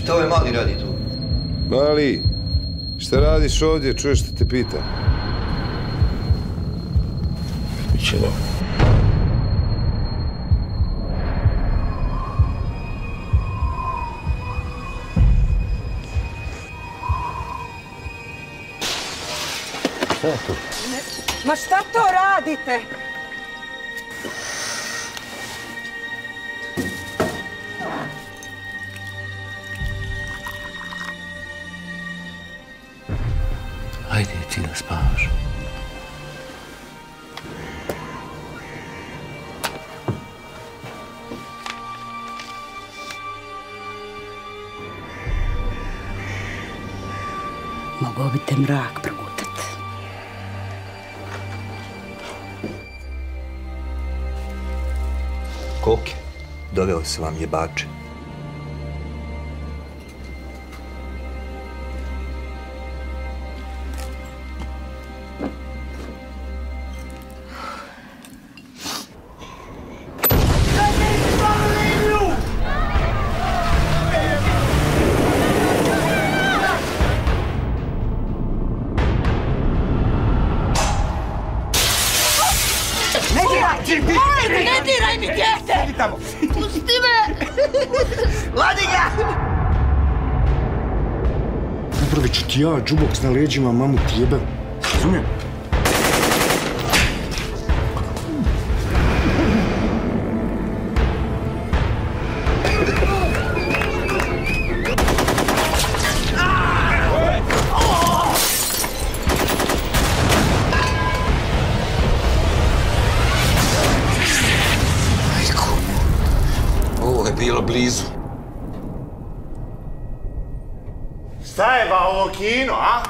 Šta ovaj mali radi tu? Mali, šta radiš ovdje? Čuješ što te pitam? Biće dobro. Šta je to? Ma šta to radite? Ajde ti da spavaš. Mogao bi te mrak progutat. Koke, doveo se vam jebače. Ne diraj mi djete! Sedi tamo! Pusti me! Vadi ga! Napravit ću ti ja džuboks na leđima, mamu ti jebem. Razumijem? Ovo je bilo blizu. Šta je ba ovo kino, a?